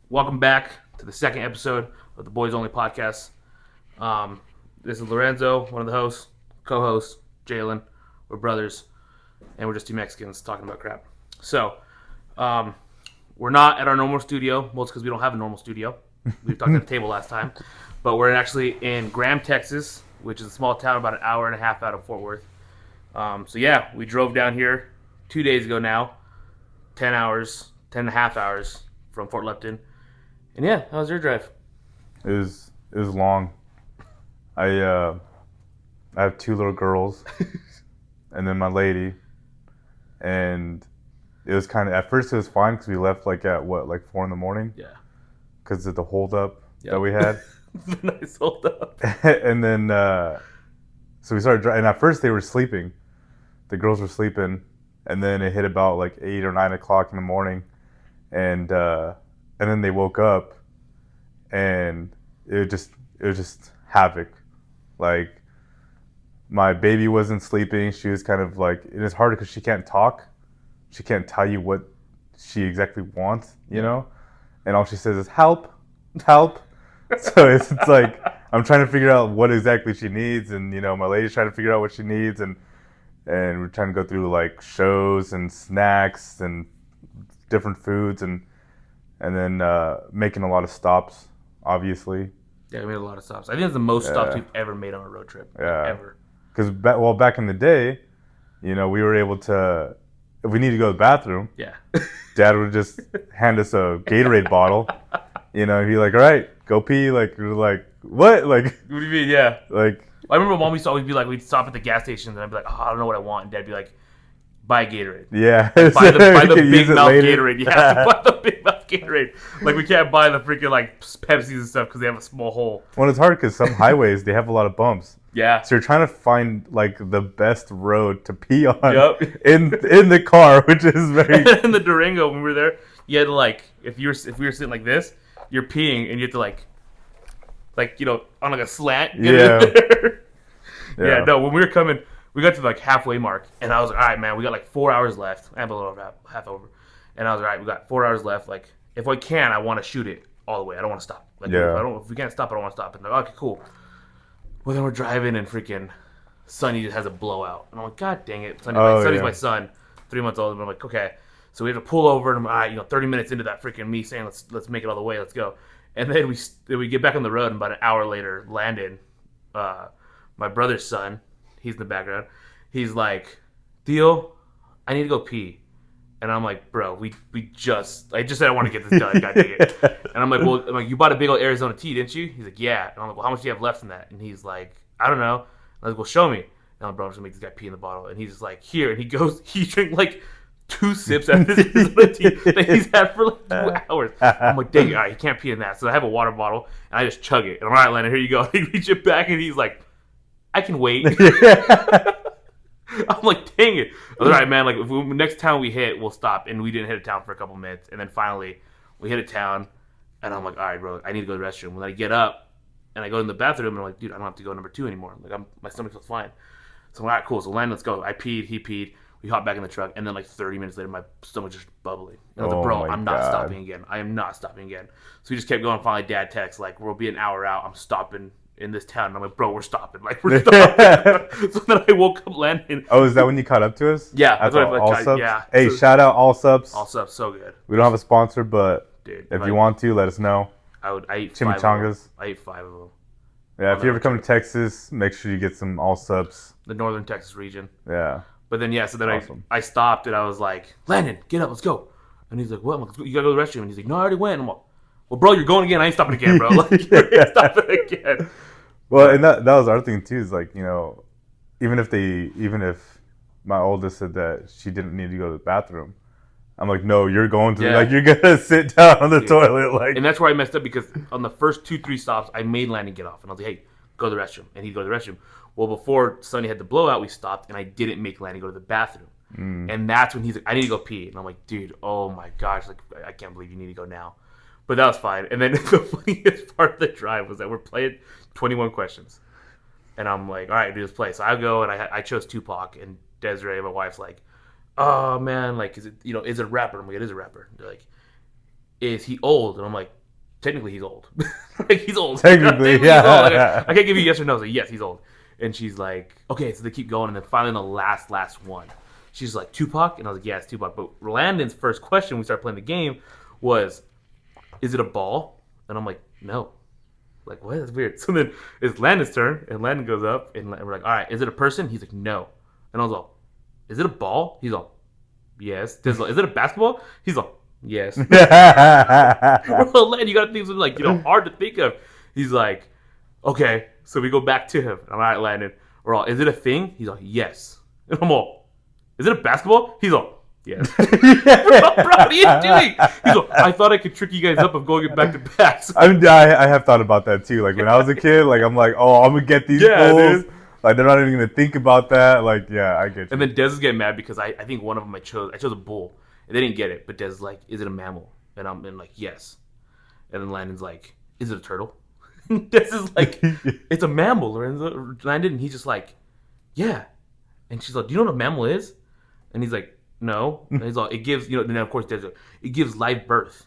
Welcome back to the second episode of the Boys Only podcast. This is Lorenzo, one of the hosts, co-hosts, Jalen. We're brothers, and we're just two Mexicans talking about crap. So, we're not at our normal studio, mostly because we don't have a normal studio. We talked at the table last time, but we're actually in Graham, Texas, which is a small town about an hour and a half out of Fort Worth. We drove down here 2 days ago now, 10 and a half hours from Fort Lupton. And yeah, how was your drive? It was long. I have two little girls, and then my lady, and it was kind of at first it was fine because we left like 4 in the morning. Yeah, because of the hold up that we had. Nice hold up. And then so we started driving. And at first they were sleeping, the girls were sleeping, and then it hit about like 8 or 9 o'clock in the morning, and then they woke up, and it was just havoc. Like, my baby wasn't sleeping. She was kind of like, it is hard because she can't talk. She can't tell you what she exactly wants, you know? And all she says is, help, help. So it's like, I'm trying to figure out what exactly she needs. And, my lady's trying to figure out what she needs. And we're trying to go through like shows and snacks and different foods and then making a lot of stops, obviously. Yeah, we made a lot of stops. I think it's the most stops we've ever made on a road trip. Yeah. Ever. Because, back in the day, we were able to, if we need to go to the bathroom, Yeah. Dad would just hand us a Gatorade bottle. He'd be like, all right, go pee. Like, we're like, what? Like, What do you mean? Yeah. like, I remember Mom used to always be like, we'd stop at the gas station and I'd be like, I don't know what I want. And Dad'd be like, buy a Gatorade. yeah. Buy the We can big use it mouth later. Gatorade. You have to buy the big mouth Gatorade. Like, we can't buy the freaking like Pepsis and stuff because they have a small hole. Well, it's hard because some highways, they have a lot of bumps. Yeah. So you're trying to find like the best road to pee on Yep. in the car, which is very. In the Durango when we were there, you had to like if we were sitting like this, you're peeing and you have to like on like a slant. Get Yeah. in there. Yeah. No, when we were coming, we got to the like halfway mark, and I was like, all right, man, we got like 4 hours left. I have a little half over, and I was like, all right, we got 4 hours left. Like, if I can, I want to shoot it all the way. I don't want to stop. Like, Yeah. if we can't stop, I don't want to stop. And they're like, okay, cool. Well, then we're driving, and freaking Sonny just has a blowout, and I'm like, God dang it, Sonny's my son, 3 months old, and I'm like, okay. So we have to pull over, and I'm all right, 30 minutes into that freaking me saying, let's make it all the way, let's go. And then we get back on the road, and about an hour later, Landon, my brother's son, he's in the background. He's like, Theo, I need to go pee. And I'm like, bro, I just said I want to get this done. God dang it. And I'm like, you bought a big old Arizona tea, didn't you? He's like, yeah. And I'm like, well, how much do you have left in that? And he's like, I don't know. And I was like, well, show me. And I'm like, bro, I'm just gonna make this guy pee in the bottle. And he's just like, here. And he drank like 2 sips out of this Arizona tea that he's had for like 2 hours. I'm like, dang it, all right, he can't pee in that. So I have a water bottle and I just chug it. And I'm all right, Landon, here you go. He reaches it back and he's like, I can wait. I'm like, dang it. All right, man. Like, next town we hit, we'll stop. And we didn't hit a town for a couple minutes. And then finally, we hit a town. And I'm like, all right, bro, I need to go to the restroom. When I get up and I go in the bathroom, and I'm like, dude, I don't have to go number 2 anymore. Like, my stomach feels fine. So I'm like, all right, cool. So Landon, let's go. I peed, he peed. We hop back in the truck. And then like 30 minutes later, my stomach just bubbling. And I was like, bro, I'm not stopping again. I am not stopping again. So we just kept going. Finally, Dad texts, like, we'll be an hour out. I'm stopping in this town. And I'm like, bro, we're stopping. Like, we're stopping. So then I woke up Landon. Oh, is that when you caught up to us? Yeah. That's all subs? Yeah. Hey, So, shout out All Subs. all stuff so good. We don't have a sponsor, but Dude, if you want to, let us know. I ate Chimichangas. I ate 5 of them. Yeah, if you ever come to Texas, make sure you get some All Subs. The northern Texas region. Yeah. But then, so then Awesome. I stopped and I was like, Landon, get up, let's go. And he's like, what? I'm like, you gotta go to the restroom. And he's like, no, I already went. I'm like, well, bro, you're going again. I ain't stopping again, bro. Like, you're stopping again. Well, and that was our thing too. Is like, even if my oldest said that she didn't need to go to the bathroom, I'm like, no, you're going to like you're gonna sit down on the toilet, like. And that's where I messed up because on the first 2-3 stops, I made Landon get off, and I was like, hey, go to the restroom, and he'd go to the restroom. Well, before Sonny had the blowout, we stopped, and I didn't make Landon go to the bathroom. And that's when he's like, I need to go pee. And I'm like, dude, oh my gosh, like, I can't believe you need to go now. But that was fine. And then the funniest part of the drive was that we're playing 21 questions. And I'm like, all right, do this play. So I go, and I chose Tupac, and Desiree, my wife's like, oh, man, like, is it a rapper? I'm like, it is a rapper. They're like, is he old? And I'm like, technically he's old. Like he's old. Technically, He's old. Like, yeah. I can't give you yes or no. So yes, he's old. And she's like, okay. So they keep going, and then finally, in the last one, she's like, Tupac, and I was like, yeah, it's Tupac. But Landon's first question when we started playing the game was, is it a ball? And I'm like, no. Like, what? That's weird. So then it's Landon's turn, and Landon goes up, and we're like, all right, is it a person? He's like, no. And I was like, is it a ball? He's like, yes. Is it a basketball? He's like, yes. We're like, Landon, you got to think something like, hard to think of. He's like, okay. So we go back to him. I'm all right, Landon. We're all, is it a thing? He's like, yes. And I'm all, is it a basketball? He's like, yes. Bro, what are you doing? He's like, I thought I could trick you guys up of going back to back. So I have thought about that too. Like when I was a kid, like I'm like, oh, I'm gonna get these fools. Dude. Like they're not even gonna think about that. Like, yeah, I get you. And then Des is getting mad because I think one of them I chose a bull, and they didn't get it. But Des is like, is it a mammal? And I'm like, yes. And then Landon's like, is it a turtle? Des is like, it's a mammal, Landon. And he's just like, yeah. And she's like, do you know what a mammal is? And he's like, no. And he's like, it gives, and then of course Des, it gives live birth.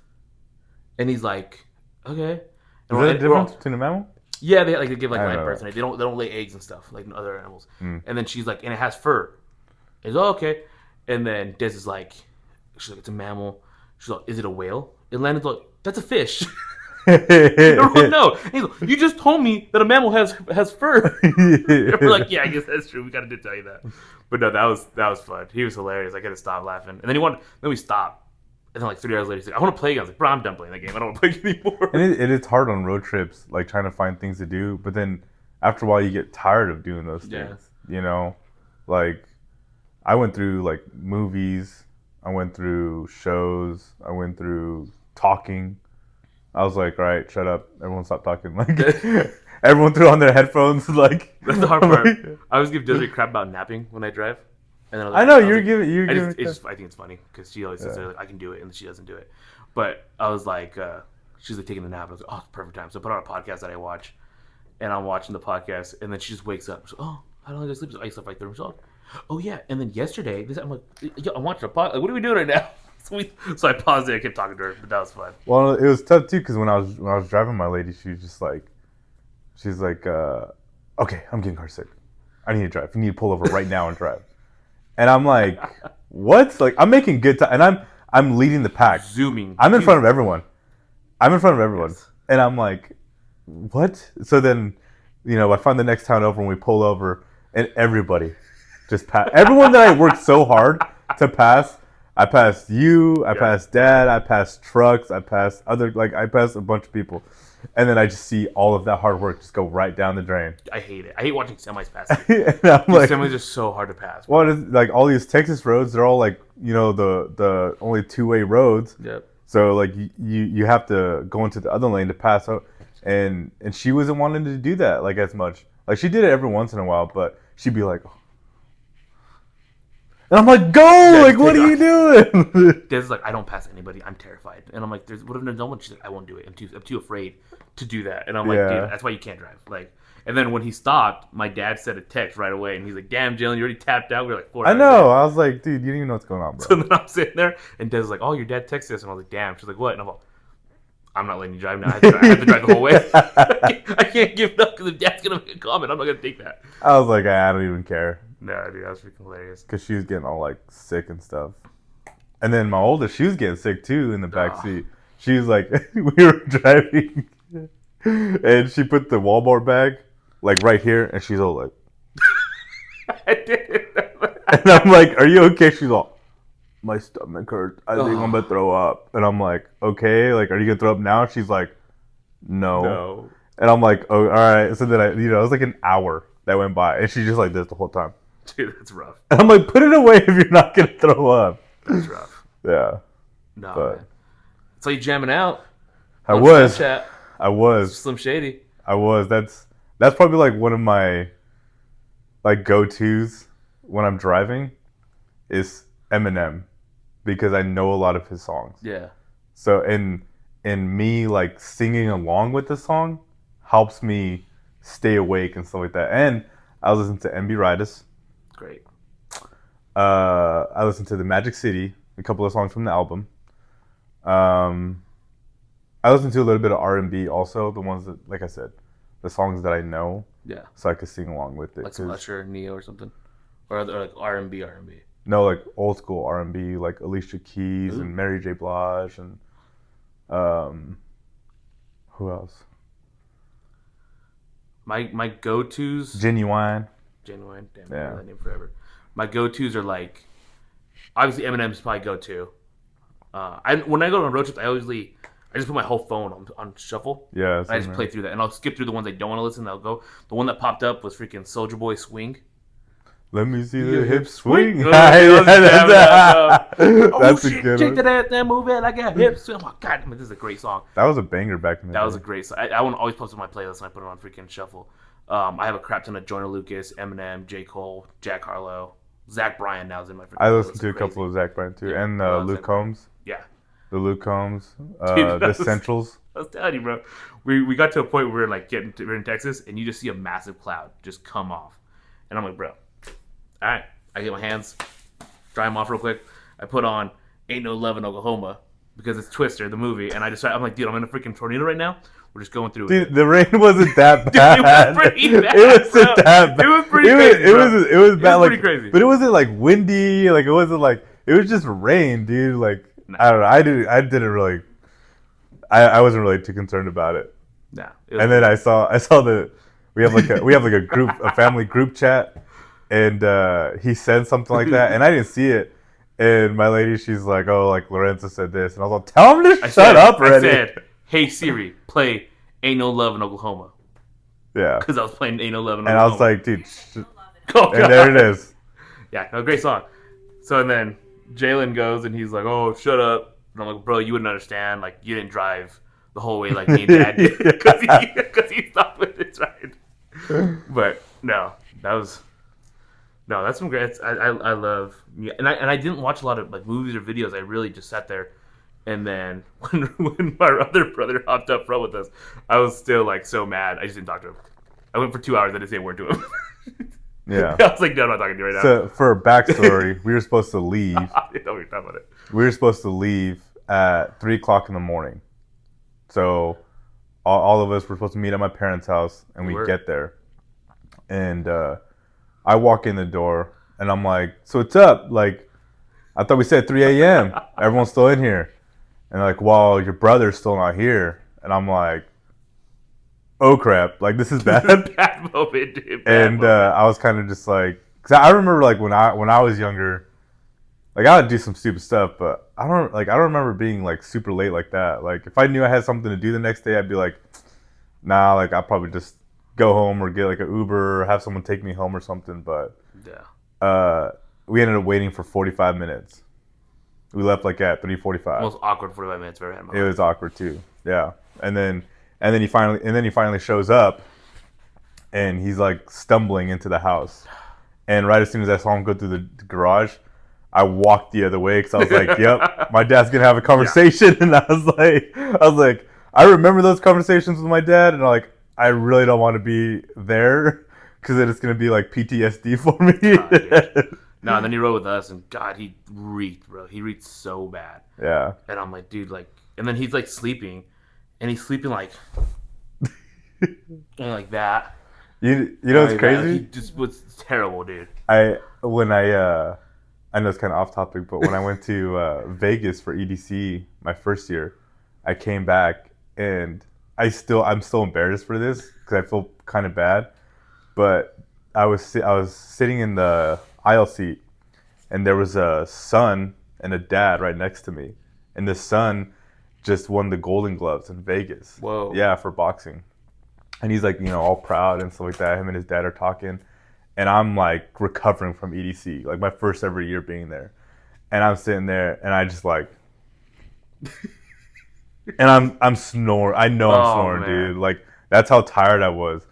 And he's like, okay. And is there a difference between a mammal? Yeah, they give like live birth, and they don't lay eggs and stuff like other animals. And then she's like, and it has fur. He's like, oh, okay. And then Des is like, she's like, it's a mammal. She's like, is it a whale? And Landon's like, that's a fish. No. He's like, you just told me that a mammal has fur. We're like, yeah, I guess that's true. We gotta tell you that. But no, that was fun. He was hilarious. I couldn't stop laughing. And then we stopped. And then like 3 hours later, he's like, I want to play again. I was like, bro, I'm done playing that game. I don't want to play it anymore. And it's hard on road trips, like trying to find things to do. But then after a while, you get tired of doing those things. Yeah. Like I went through like movies. I went through shows. I went through talking. I was like, all right, shut up. Everyone stop talking. Like everyone threw on their headphones. Like that's the hard part. I always give Desiree crap about napping when I drive. And then I know you're giving. I think it's funny because she always says like, I can do it, and she doesn't do it. But I was like, she's like taking the nap. I was like, oh, perfect time. So I put on a podcast that I watch, and I'm watching the podcast, and then she just wakes up. She's like, oh, how long did I sleep? I slept like 30 minutes. Oh yeah. And then yesterday, I'm like, yo, I'm watching a podcast. Like, what are we doing right now? So I paused it. I kept talking to her, but that was fun. Well, it was tough too because when I was driving my lady, she was just like, she's like, okay, I'm getting car sick. I need to drive. You need to pull over right now and drive. And I'm like, what? Like, I'm making good time. And I'm leading the pack. Zooming. I'm in front of everyone. Yes. And I'm like, what? So then, I find the next town over and we pull over and everybody just passed. Everyone that I worked so hard to pass, I passed you, I passed Dad, I passed trucks, I passed I passed a bunch of people. And then I just see all of that hard work just go right down the drain. I hate it. I hate watching semis pass. Semis are so hard to pass. Well, it's like all these Texas roads, they're all like, the only two-way roads. Yep. So like you have to go into the other lane to pass out. And she wasn't wanting to do that like as much. Like she did it every once in a while, but she'd be like, oh. And I'm like, go! Yeah, like, what are you doing? Des is like, I don't pass anybody. I'm terrified. And I'm like, what if there's no one? She's like, I won't do it. I'm too afraid to do that. And I'm like, dude, that's why you can't drive. Like, and then when he stopped, my dad sent a text right away, and he's like, damn, Jalen, you already tapped out. We were like 4 hours. I know. I was like, dude, you don't even know what's going on, bro. So then I'm sitting there, and Des is like, oh, your dad texted us, and I was like, damn. She's like, what? And I'm like, I'm not letting you drive now. I have to drive the whole way. I can't give it up because if Dad's gonna make a comment, I'm not gonna take that. I was like, I don't even care. No, dude, that was freaking hilarious. Because she was getting all like sick and stuff. And then my oldest, she was getting sick too in the back seat. She was like, we were driving, and she put the Walmart bag like right here, and she's all like, I did. And I'm like, are you okay? She's all, my stomach hurts. I think I'm gonna throw up. And I'm like, okay, like, are you gonna throw up now? She's like, no. And I'm like, oh, all right. So then it was like an hour that went by, and she just like this the whole time. Dude, that's rough. And I'm like, put it away if you're not gonna throw up. That's rough. Yeah. No, man. So you jamming out? I was. Slim Shady. I was. That's probably like one of my like go-tos when I'm driving is Eminem, because I know a lot of his songs. Yeah. So and me like singing along with the song helps me stay awake and stuff like that. And I was listening to MB Riders. Great. I listened to the Magic City, a couple of songs from the album. I listen to a little bit of R&B also. The ones that, like I said, the songs that I know, Yeah, so I could sing along with it. like some Usher, Neo, or something, or like R&B, R&B. No, like old school R&B, like Alicia Keys Ooh. and Mary J. Blige and um, who else? My go tos, Genuine. Genuine. Damn, I remember Yeah. that name forever. My go tos are like obviously Eminem's probably go to. When I go on road trips, I just put my whole phone on shuffle. Yeah. And I Same just play here. through that, and I'll skip through the ones I don't want to listen. I'll go. The one that popped up was freaking Soldier Boy Swing. Let me see Your the hip hips swing. swing. Yeah, Oh that's a shit! good Shake one. that ass, that move it like a hip swing. Oh my god, this is a great song. That was a banger back in the That was a day. great song. I want to always post on my playlist, and I put it on freaking shuffle. I have a crap ton of Joyner Lucas, Eminem, J. Cole, Jack Harlow, Zach Bryan. Now is in my freaking I playlist. listened to a couple of Zach Bryan too, Yeah, and I love Luke Zach Bryan. Combs. Yeah, The Luke Combs, dude, the Centrals. I was telling you, bro. We got to a point where we were like we're in Texas, and you just see a massive cloud just come off, and I'm like, bro, all right. I get my hands, dry them off real quick. I put on "Ain't No Love in Oklahoma" because it's Twister, the movie, and I'm like, dude, I'm in a freaking tornado right now. We're just going through it. Dude, the rain wasn't that Dude, bad. it was pretty bad. It wasn't Bro. that bad. It was pretty crazy. It was bad. was Like, pretty crazy. but it wasn't like windy. Like it wasn't like it was just rain, dude. Like Nah. I don't know. I didn't really. I wasn't really too concerned about it. Nah. And then I saw the we have like a group, a family group chat, and he said something like that, and I didn't see it. And my lady, she's like, "Oh, like Lorenzo said this," and I was like, "Tell him to shut up already." I said, "Hey Siri, play Ain't No Love in Oklahoma," Yeah, because I was playing Ain't No Love in and Oklahoma. I was like, "Dude," oh, and there it is. Yeah, no, great song. So and then Jalen goes and he's like, "Oh, shut up!" And I'm like, "Bro, you wouldn't understand. Like, you didn't drive the whole way like me and Dad did because he stopped with his ride." But no, that's some great. I love, and I didn't watch a lot of like movies or videos. I really just sat there, and then when my other brother hopped up front with us, I was still like so mad. I just didn't talk to him. I went for 2 hours. I didn't say a word to him. Yeah. I was like, no, I'm not talking to you right now. So for a backstory, we were supposed to leave. Don't be talking about it. We were supposed to leave at 3:00 in the morning. So all of us were supposed to meet at my parents' house, and we get there, and I walk in the door, and I'm like, "So what's up? Like, I thought we said 3 a.m. Everyone's still in here." And they're like, "Well, your brother's still not here." And I'm like, "Oh crap! Like this is bad." Bad moment, dude. And I was kind of just like, cause I remember like when I was younger, like I would do some stupid stuff, but I don't remember being like super late like that. Like if I knew I had something to do the next day, I'd be like, nah, like I'll probably just go home or get like an Uber or have someone take me home or something. But yeah, we ended up waiting for 45 minutes. We left like at 3:45. Most awkward 45 minutes I've ever had in my life. It was awkward too. Yeah, and then he finally shows up, and he's like stumbling into the house. And right as soon as I saw him go through the garage, I walked the other way because I was like, "Yep, my dad's gonna have a conversation." Yeah. And I was like, I remember those conversations with my dad, and I really don't want to be there because then it's gonna be like PTSD for me. No, and then he rode with us, and God, he reeked, bro. He reeked so bad. Yeah. And I'm like, dude, like, and then he's like sleeping, and he's sleeping like, like that. You know what's crazy? He just was terrible, dude. I know it's kind of off topic, but when I went to Vegas for EDC my first year, I came back and I'm still embarrassed for this because I feel kind of bad, but I was sitting in the aisle seat, and there was a son and a dad right next to me, and the son just won the Golden Gloves in Vegas. Whoa. Yeah, for boxing. And he's like, all proud and stuff like that. Him and his dad are talking, and I'm like recovering from EDC, like my first ever year being there, and I'm sitting there, and I just like, and I'm snoring. I know I'm snoring, man. dude. Like that's how tired I was.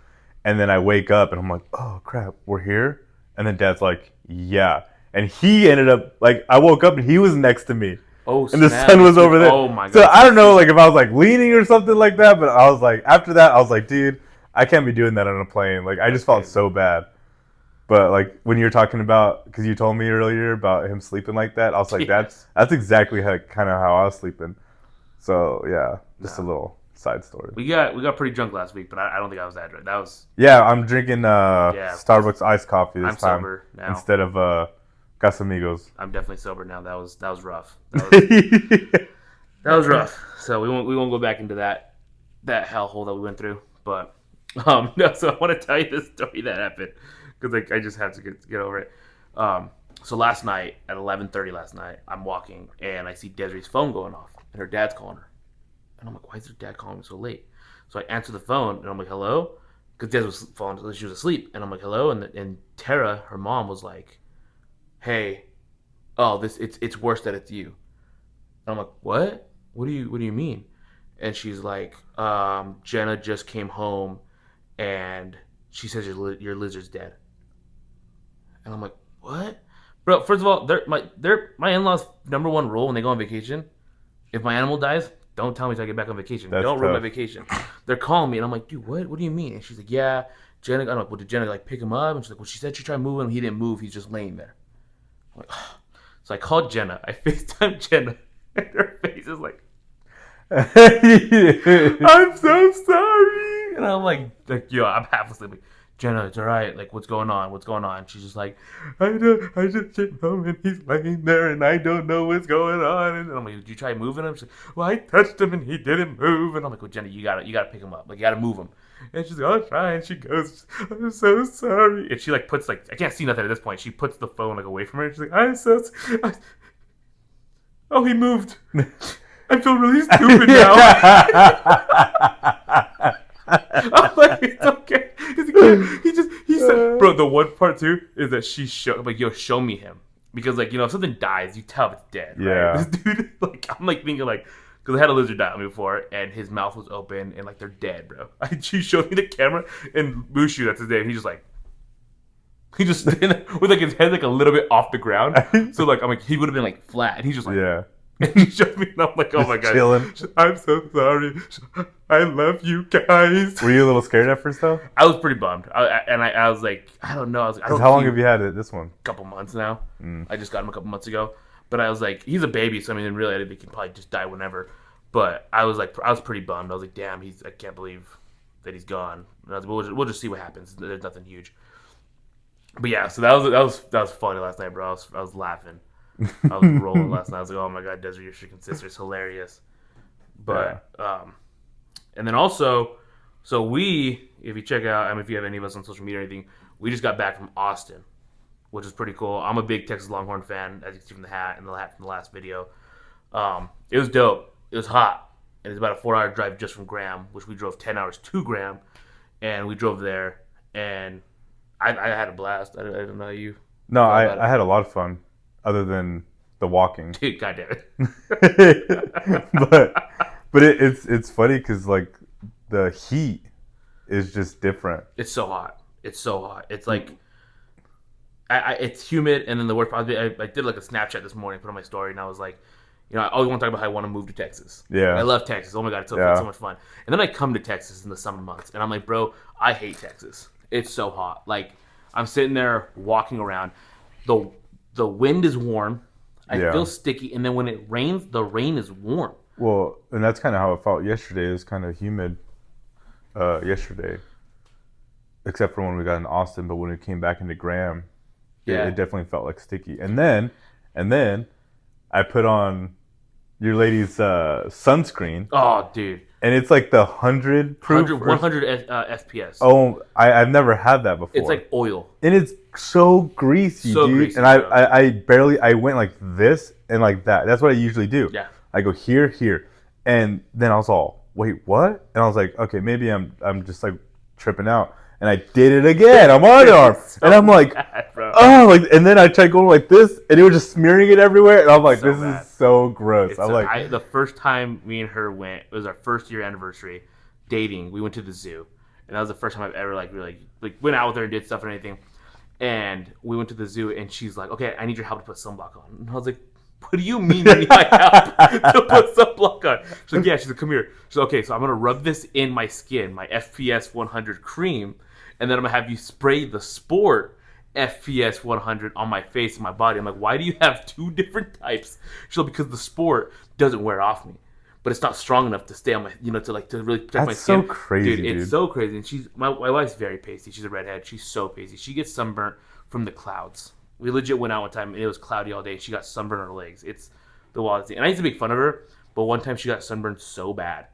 And then I wake up, and I'm like, oh crap, we're here. And then Dad's like, yeah. And he ended up like I woke up and he was next to me. Oh, and the sun was over there. Oh my god. So I don't know, like if I was like leaning or something like that, but I was like, after that, I was like, dude, I can't be doing that on a plane. Like I just felt so bad. But like when you're talking about, because you told me earlier about him sleeping like that, I was like, that's exactly how I was sleeping. So yeah, Just a little side story. We got pretty drunk last week, but I don't think I was that drunk. That was I'm drinking Starbucks iced coffee this time sober now instead of Casamigos. I'm definitely sober now. That was rough. That was rough. So we won't go back into that hellhole that we went through. But no. So I want to tell you this story that happened because I just have to get over it. So last night at 11:30 last night, I'm walking and I see Desiree's phone going off and her dad's calling her. And I'm like, why is her dad calling me so late? So I answer the phone and I'm like, hello? Because Des was phone, she was asleep. And I'm like, hello? And Tara, her mom, was like, hey, it's worse that it's you. And I'm like, what? What do you mean? And she's like, Jenna just came home and she says your lizard's dead. And I'm like, what? Bro, first of all, my in-laws' number one rule when they go on vacation, if my animal dies, don't tell me till I get back on vacation. Don't ruin my vacation. They're calling me, and I'm like, dude, what? What do you mean? And she's like, yeah, Jenna. I don't know. Well, did Jenna like pick him up? And she's like, well, she said she tried moving him. He didn't move. He's just laying there. I'm like, oh. So I called Jenna. I FaceTimed Jenna, and her face is like, I'm so sorry. And I'm like, yo, I'm half asleep. Like, Jenna, it's all right. Like, what's going on? What's going on? She's just like, I just came home and he's laying there and I don't know what's going on. And I'm like, did you try moving him? She's like, well, I touched him and he didn't move. And I'm like, well, Jenna, you gotta pick him up. Like, you gotta move him. And she's like, I'll try. And she goes, I'm so sorry. And she like puts like, I can't see nothing at this point. She puts the phone like away from her. And she's like, I'm so. Oh, he moved. I feel really stupid now. I'm like, it's okay. He said, bro, the one part too is that she showed, like, yo, show me him. Because, like, you know, if something dies, you tell it's dead, right? Yeah. This dude, like, I'm, like, thinking, like, because I had a lizard die on me before, and his mouth was open, and, like, they're dead, bro. She showed me the camera, and Mushu, that's his name, he just standing there with, like, his head, like, a little bit off the ground. So, like, I'm like, he would have been, like, flat, and he's just, like, yeah. And he showed me, and I'm like, oh, my God. Chilling. I'm so sorry. I love you guys. Were you a little scared at first, though? I was pretty bummed. I was like, I don't know. I was like, how long have you had this one? A couple months now. I just got him a couple months ago. But I was like, he's a baby, so I mean, really, he can probably just die whenever. But I was pretty bummed. I was like, damn, I can't believe that he's gone. And I was like, we'll just see what happens. There's nothing huge. But yeah, so that was funny last night, bro. I was laughing. I was rolling last night. I was like, oh my God, Desiree, your freaking sister's hilarious. But and then also, so we, if you check out, I mean, if you have any of us on social media or anything, we just got back from Austin, which is pretty cool. I'm a big Texas Longhorn fan, as you can see from the hat and the hat from the last video. It was dope. It was hot. And it's about a 4-hour drive just from Graham, which we drove 10 hours to Graham, and we drove there, and I had a blast. I don't know you. No, I had a lot of fun. Other than the walking, dude, God damn it! but it's funny because like the heat is just different. It's so hot. It's like it's humid, and then the worst part. I did like a Snapchat this morning, put on my story, and I was like, you know, I always want to talk about how I want to move to Texas. Yeah, I love Texas. Oh my God, it's so much fun. And then I come to Texas in the summer months, and I'm like, bro, I hate Texas. It's so hot. Like I'm sitting there walking around. The wind is warm. I feel sticky, and then when it rains, the rain is warm. Well, and that's kind of how it felt yesterday. It was kind of humid yesterday, except for when we got in Austin. But when we came back into Graham, it definitely felt like sticky. And then I put on your lady's sunscreen. Oh, dude. And it's like the 100 proof. 100 FPS. Oh, I've never had that before. It's like oil. And it's so greasy, dude. Greasy, and I went like this and like that. That's what I usually do. Yeah. I go here. And then I was all, wait, what? And I was like, okay, maybe I'm just like tripping out. And I did it again on my arm. So and I'm like, bad, and then I tried going like this, and it was just smearing it everywhere. And I'm like, this is so gross. The first time me and her went, it was our first year anniversary dating. We went to the zoo, and that was the first time I've ever really went out with her and did stuff or anything. And we went to the zoo, and she's like, okay, I need your help to put sunblock on. And I was like, what do you mean you need my help to put sunblock on? She's like, yeah. She's like, come here. She's like, okay, so I'm going to rub this in my skin, my FPS 100 cream, and then I'm going to have you spray the Sport FPS 100 on my face and my body. I'm like, why do you have two different types? She's like, because the Sport doesn't wear off me. but it's not strong enough to stay on my, to really protect my That's skin. so crazy, dude. It's so crazy. And my wife's very pasty. She's a redhead. She's so pasty. She gets sunburnt from the clouds. We legit went out one time and it was cloudy all day. She got sunburned on her legs. It's the wildest thing. And I used to make fun of her, but one time she got sunburned so bad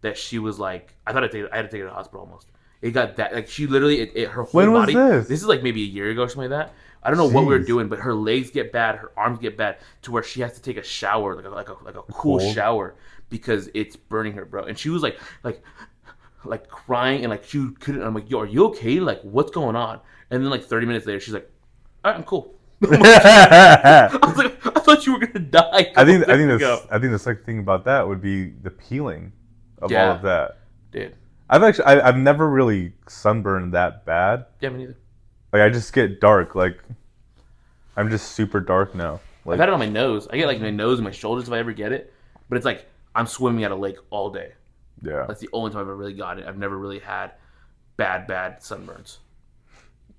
that she was like, I thought I had to take her to the hospital almost. It got that, like, she literally, her whole when body. Was this? This is like maybe a year ago or something like that. I don't know what we were doing, but her legs get bad, her arms get bad, to where she has to take a shower, like a cool shower, because it's burning her, bro. And she was like crying, and like she couldn't. I'm like, yo, are you okay? Like, what's going on? And then like 30 minutes later, she's like, all right, I'm cool. I was like, I thought you were gonna die. I think the second thing about that would be the peeling of all of that. Dude, I've never really sunburned that bad. Yeah, me neither. Like, I just get dark. Like, I'm just super dark now. Like, I've had it on my nose. I get like my nose and my shoulders if I ever get it. But it's like I'm swimming at a lake all day. Yeah. That's the only time I've ever really got it. I've never really had bad sunburns.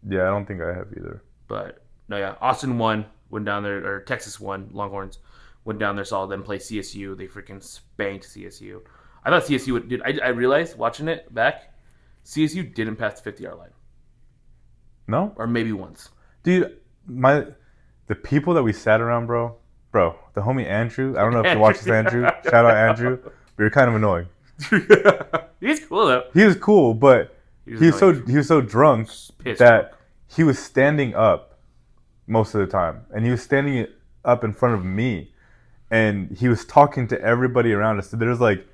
Yeah, I don't think I have either. But no, yeah. Austin won. Went down there, or Texas won. Longhorns went down there, saw them play CSU. They freaking spanked CSU. I thought CSU would. Dude, I realized watching it back, CSU didn't pass the 50-yard line. No? Or maybe once. Dude, the people that we sat around, bro, the homie Andrew, I don't know if you watch this, Andrew. Shout out Andrew. But you're kind of annoying. He's cool though. He was cool, but he was so drunk that he was standing up most of the time. And he was standing up in front of me. And he was talking to everybody around us. So there's like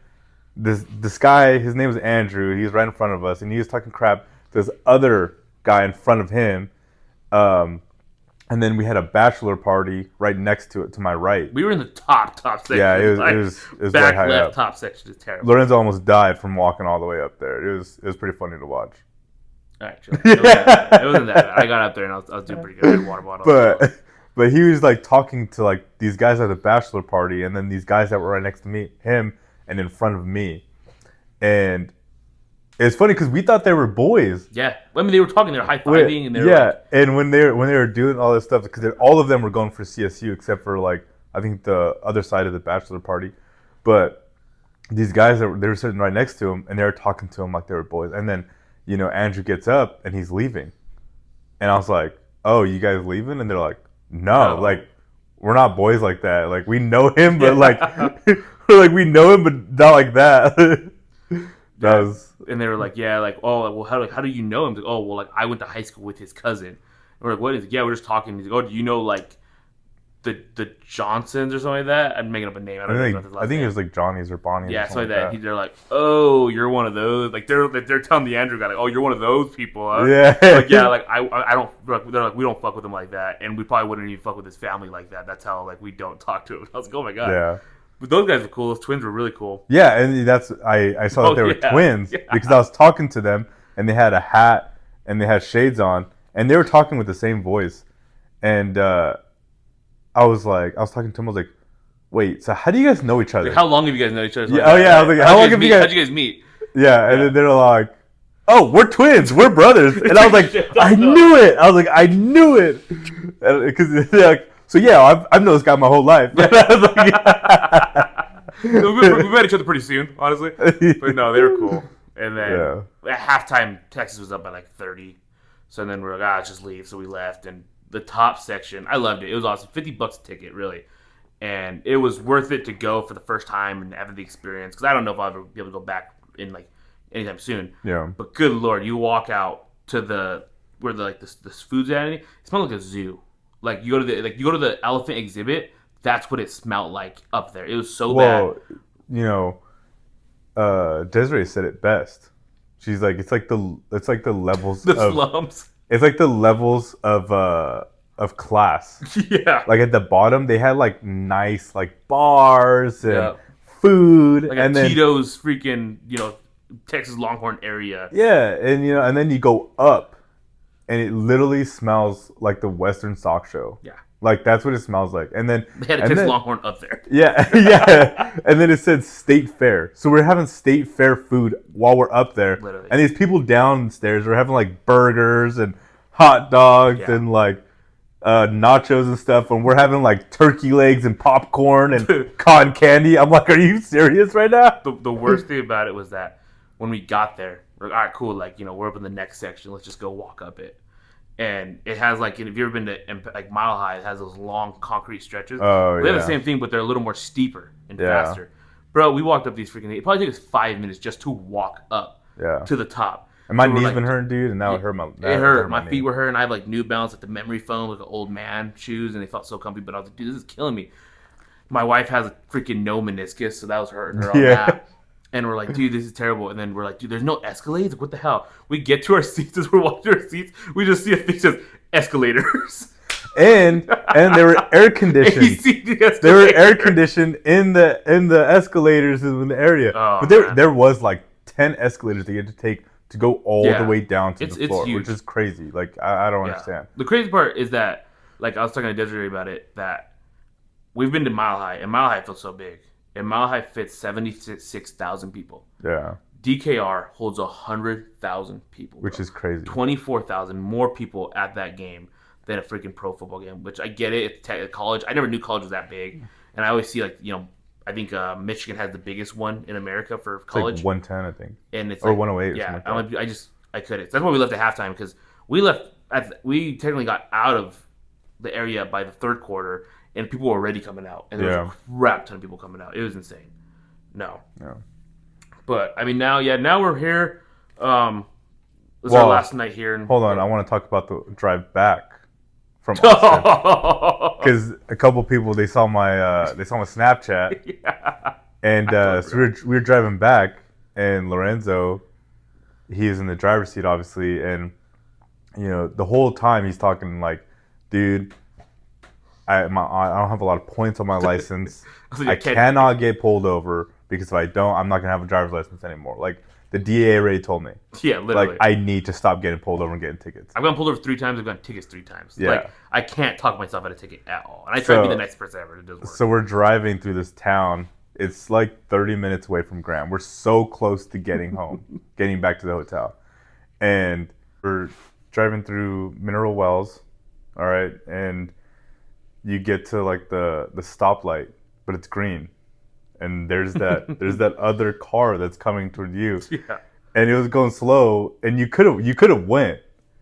this guy, his name was Andrew, he was right in front of us, and he was talking crap to this other guy in front of him, and then we had a bachelor party right next to it, to my right. We were in the top section. Yeah, it was back high left up. Top section is terrible. Lorenzo almost died from walking all the way up there. It was pretty funny to watch. All right, chill. It wasn't that bad. I got up there and I was doing pretty good. I had a water bottle. But he was like talking to like these guys at the bachelor party, and then these guys that were right next to him, and in front of me, and it's funny because we thought they were boys. Yeah, I mean they were talking, they were high fiving, and they were and when they were doing all this stuff, because all of them were going for CSU except for like I think the other side of the bachelor party, but these guys they were sitting right next to him, and they were talking to him like they were boys, and then Andrew gets up and he's leaving, and I was like, oh, you guys leaving? And they're like, no, like we're not boys like that. Like we know him, but like like we know him, but not like that. That was. And they were like, yeah, like, oh, well, how do you know him? Like, oh, well, like I went to high school with his cousin. And we're like, what is it? Yeah, we're just talking. He's like, oh, do you know like the Johnsons or something like that? I'm making up a name. I think it was like Johnny's or Bonnie's. Yeah, something like that. They're like, oh, you're one of those. Like they're telling the Andrew guy, like, oh, you're one of those people. Huh? Yeah. Like, yeah, like I don't. They're like, we don't fuck with him like that, and we probably wouldn't even fuck with his family like that. That's how like we don't talk to him. I was like, oh my god. Yeah. But those guys were cool. Those twins were really cool. Yeah, and I saw that they were twins because I was talking to them, and they had a hat and they had shades on, and they were talking with the same voice, and I was talking to them. I was like, wait, so how do you guys know each other? Like, how long have you guys known each other? Yeah, I was like, how long have you guys? How'd you guys meet? Yeah, and then they're like, oh, we're twins, we're brothers, and I was like, I knew it. I was like, I knew it, because they're like. So yeah, I've known this guy my whole life. We met each other pretty soon, honestly. But no, they were cool. And then at halftime, Texas was up by like 30. So then we were like, let's just leave. So we left. And the top section, I loved it. It was awesome. $50 a ticket, really. And it was worth it to go for the first time and having the experience. Because I don't know if I'll ever be able to go back in like anytime soon. Yeah. But good Lord, you walk out to where this food's at. It smelled like a zoo. Like you go to the elephant exhibit, that's what it smelled like up there. It was so bad. Desiree said it best. She's like, it's like the levels the slums. It's like the levels of class. Yeah. Like at the bottom, they had like nice like bars and food, like and a Tito's freaking Texas Longhorn area. Yeah, and then you go up. And it literally smells like the Western Stock Show. Yeah. Like, that's what it smells like. And then... They had a Texas Longhorn up there. Yeah, yeah. And then it said State Fair. So we're having State Fair food while we're up there. Literally. And these people downstairs are having, like, burgers and hot dogs and, like... nachos and stuff, and we're having like turkey legs and popcorn and cotton candy. I'm like, are you serious right now? The worst thing about it was that when we got there, we're like, all right, cool. Like, we're up in the next section. Let's just go walk up it. And it has like, if you've ever been to like Mile High, it has those long concrete stretches. Oh, they have the same thing, but they're a little more steeper and faster. Bro, we walked up these freaking. It probably took us 5 minutes just to walk up to the top. And my knee's been hurting, dude, and now it hurt my. It hurt. My feet were hurting. I have like New Balance, like the memory foam, like an old man shoes, and they felt so comfy. But I was like, dude, this is killing me. My wife has a freaking no meniscus, so that was hurting her on that. And we're like, dude, this is terrible. And then we're like, dude, there's no escalators. Like, what the hell? We get to our seats as we're walking to our seats. We just see a thing that says escalators. And they were air conditioned. They were air conditioned in the escalators in the area. Oh, but there was like 10 escalators that you had to take to go all the way down to the floor, which is crazy. Like, I don't understand. The crazy part is that, like, I was talking to Desiree about it, that we've been to Mile High, and Mile High feels so big. And Mile High fits 76,000 people. Yeah. DKR holds 100,000 people. Which is crazy. 24,000 more people at that game than a freaking pro football game, which I get it. It's college. I never knew college was that big. And I always see, like, I think Michigan has the biggest one in America for college. It's like 110, I think. And it's or like, 108 yeah, or something like that. I couldn't. That's why we left at halftime, because we technically got out of the area by the third quarter, and people were already coming out. And there was a crap ton of people coming out. It was insane. No. Yeah. But, I mean, now we're here. This is our last night here. Hold on. I want to talk about the drive back from Austin. Because a couple people, they saw my Snapchat. Yeah. And so we were driving back, and Lorenzo, he is in the driver's seat, obviously. And, the whole time he's talking like, dude, I don't have a lot of points on my license. I cannot get pulled over, because if I don't, I'm not going to have a driver's license anymore. Like, the DA already told me. Yeah, literally. Like, I need to stop getting pulled over and getting tickets. I've gotten pulled over 3 times. I've gotten tickets 3 times. Yeah. Like, I can't talk myself out of a ticket at all. And I try to be the nicest person ever. It doesn't work. So we're driving through this town. It's like 30 minutes away from Graham. We're so close to getting home, getting back to the hotel. And we're driving through Mineral Wells, all right? And you get to, like, the stoplight, but it's green. And there's that other car that's coming toward you. Yeah. And it was going slow, and you could have went.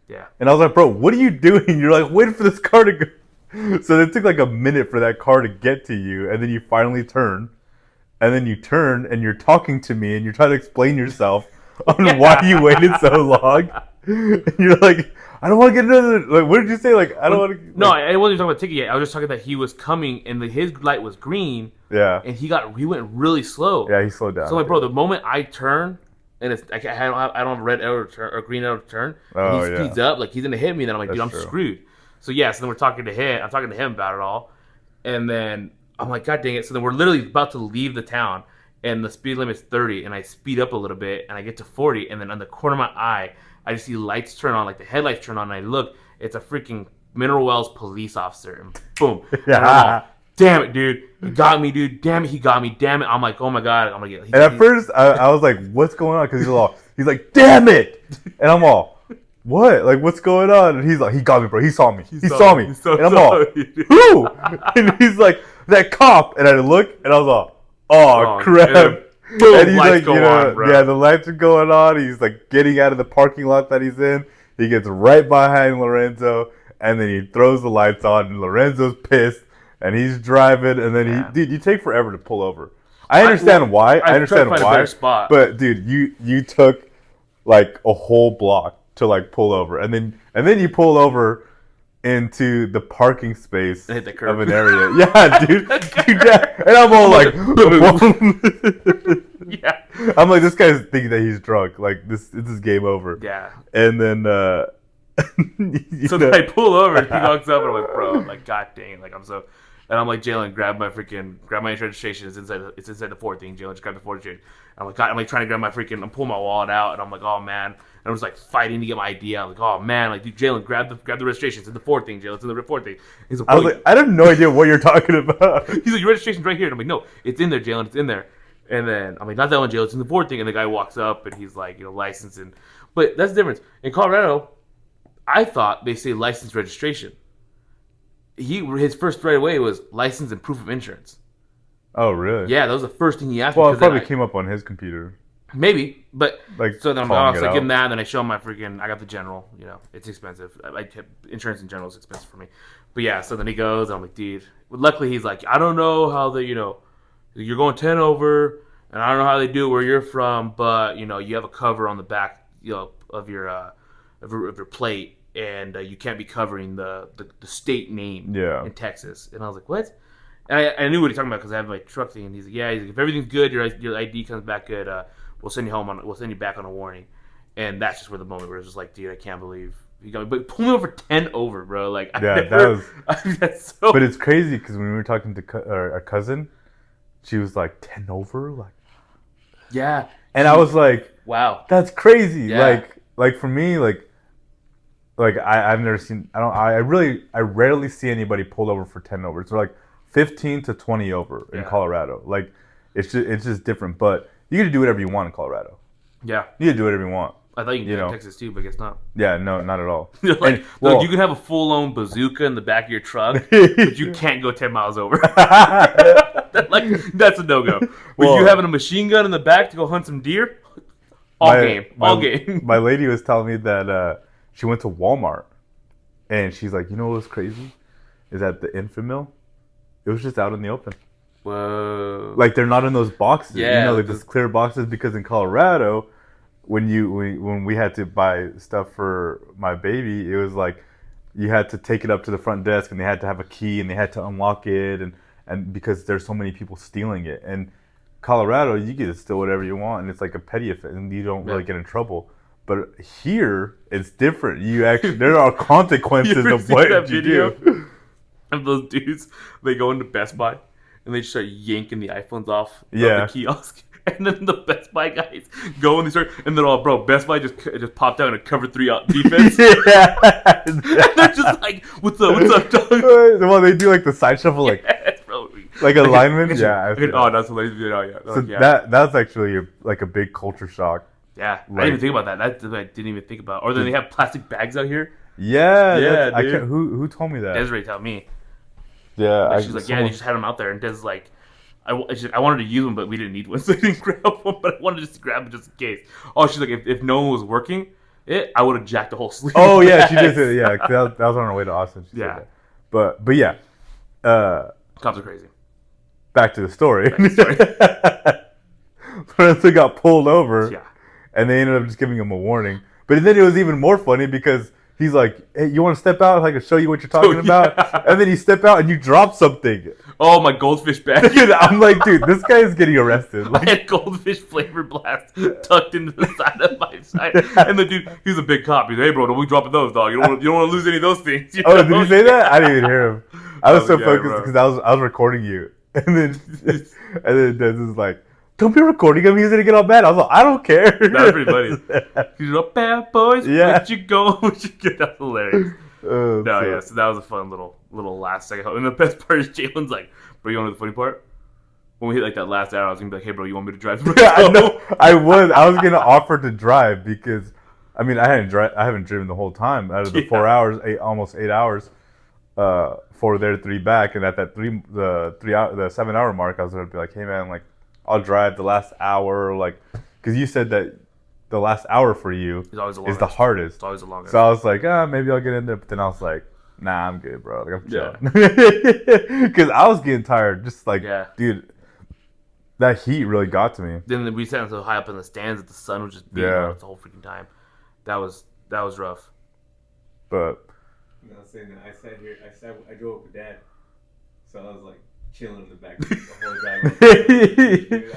Yeah. And I was like, bro, what are you doing? You're like, waiting for this car to go. So it took like a minute for that car to get to you, and then you finally turn. And then you turn, and you're talking to me, and you're trying to explain yourself on why you waited so long. And you're like, I don't want to get another. Like, what did you say? Like, I don't want to. Like, no, I wasn't talking about ticket yet. I was just talking that he was coming, and his light was green. Yeah. And he went really slow. Yeah, he slowed down. So, like, bro, the moment I turn, and I don't have red arrow to turn or green arrow to turn, and he speeds up, like he's gonna hit me. And then I'm like, dude, I'm screwed. So yeah, so then we're talking to him. I'm talking to him about it all, and then I'm like, God dang it! So then we're literally about to leave the town, and the speed limit's 30, and I speed up a little bit, and I get to 40, and then on the corner of my eye, I just see lights turn on, like the headlights turn on, and I look, it's a freaking Mineral Wells police officer, and boom. Yeah. Damn it, dude. He got me, dude. Damn it, he got me. Damn it. I'm like, oh my God. I'm going to get... And at first, I was like, what's going on? Because he's like, damn it. And I'm all, what? Like, what's going on? And he's like, he got me, bro. He saw me. He saw me. And I'm all, who? And he's like, that cop. And I look, and I was all, oh crap. Boom, and he's like, on, bro. Yeah, the lights are going on. He's like getting out of the parking lot that he's in. He gets right behind Lorenzo, and then he throws the lights on, and Lorenzo's pissed. And he's driving, and then dude, you take forever to pull over. I understand why. I understand why. But dude, you took like a whole block to like pull over, and then you pull over into the parking space and hit the curb of an area. Yeah, dude. And I'm all like, yeah. I'm like, this guy's thinking that he's drunk. Like this is game over. Yeah. And then then I pull over, and he walks up, and I'm like, bro, I'm like, God dang, like I'm so. And I'm like, Jalen, grab my insurance registration. It's inside the Ford thing. Jalen, just grab the Ford registration. I'm like, God, I'm like trying to grab my I'm pulling my wallet out, and I'm like, oh man. And I was like fighting to get my ID out. Like, oh man, like, dude, Jalen, grab the registration. It's in the Ford thing, Jalen. It's in the Ford thing. He's like, I was like, I have no idea what you're talking about. He's like, your registration's right here. And I'm like, no, it's in there, Jalen. It's in there. And then I'm like, not that one, Jalen. It's in the Ford thing. And the guy walks up, and he's like, licensed. But that's the difference. In Colorado, I thought they say license registration. his first right away was license and proof of insurance. Oh, really? Yeah, that was the first thing he asked me. Well, it probably came up on his computer. Maybe, but like so then I'm honest, I give him that, and then I show him my freaking. I got the general. It's expensive. Insurance in general is expensive for me. But yeah, so then he goes, and I'm like, dude. Luckily, he's like, I don't know how you're going 10 over, and I don't know how they do it where you're from, but you have a cover on the back, of your plate, and you can't be covering the state name in Texas. And I was like, what? And I knew what he was talking about because I have my truck thing, and he's like, yeah, if everything's good, your ID comes back good. We'll send you home we'll send you back on a warning. And that's just where the moment where it was just like, dude, I can't believe he got me. But pull me over 10 over, bro. Like, that was. That's so. But it's crazy because when we were talking to a cousin, she was like 10 over, like. Yeah. And I was like, wow, that's crazy. Yeah. Like for me, like I've never seen. I rarely see anybody pulled over for 10 over. So like 15 to 20 over in Colorado. Like it's just different, but. You get to do whatever you want in Colorado. Yeah. You get to do whatever you want. I thought you could do it in Texas too, but I guess not. Yeah, no, not at all. Look, you can have a full-on bazooka in the back of your truck, but you can't go 10 miles over. That's a no-go. But you having a machine gun in the back to go hunt some deer? All game. My lady was telling me that she went to Walmart, and she's like, you know what's crazy? Is that the infant mill, it was just out in the open. Whoa! Like they're not in those boxes, like those clear boxes. Because in Colorado, when we had to buy stuff for my baby, it was like you had to take it up to the front desk, and they had to have a key, and they had to unlock it, and because there's so many people stealing it. And Colorado, you get to steal whatever you want, and it's like a petty offense, and you don't really get in trouble. But here, it's different. There are consequences of what you do. Of those dudes, they go into Best Buy. And they just start yanking the iPhones off the kiosk. And then the Best Buy guys go and they start, and then Best Buy just popped out in a cover 3 defense. Yeah. And they're just like, what's up, dog? Well, they do like the side shuffle, like a lineman. Yeah. That's hilarious. Yeah. So that's actually a big culture shock. Yeah, I didn't even think about that. That I didn't even think about. Or then they have plastic bags out here. Yeah, dude. Who told me that? Desiree told me. Yeah, she's like, they just had them out there, and Des like, I wanted to use them, but we didn't need one, so I didn't grab one. But I wanted just to grab it just in case. Oh, she's like, if no one was working, I would have jacked the whole sleeve. Oh yeah, she did say that. Yeah, that was on her way to Austin. She said that. But yeah, cops are crazy. Back to the story. Lorenzo got pulled over, and they ended up just giving him a warning. But then it was even more funny because. He's like, hey, you want to step out? I can show you what you're talking about. And then you step out and you drop something. Oh, my goldfish bag. Dude, I'm like, dude, this guy is getting arrested. Like, I had goldfish flavor blast tucked into the side of my side. And the dude, he was a big cop. He's like, hey, bro, don't be dropping those, dog. You don't want to lose any of those things. Did you say that? I didn't even hear him. I was so focused because I was recording you. And then Des is like, don't be recording him. He's going to get all mad. I was like, I don't care. That's pretty funny. He's like, bad boys. Yeah. Where'd you go? That's hilarious. So that was a fun little last second. And the best part is Jalen's like, bro, you want to know the funny part? When we hit like that last hour, I was going to be like, hey, bro, you want me to drive? No, I was going to offer to drive because, I mean, I haven't driven the whole time out of the 4 hours, almost 8 hours, 4 there, 3 back. And at that the 7 hour mark, I was going to be like, hey, man, like, I'll drive the last hour, like, because you said that the last hour for you is the hardest. It's always the longest. So I was like, maybe I'll get in there. But then I was like, nah, I'm good, bro. Like, I'm chilling. Because I was getting tired. Just like, dude, that heat really got to me. Then we sat so high up in the stands that the sun was just beating on us the whole freaking time. That was rough. But. I was saying that I drove up with Dad. So I was like, chilling in the back the whole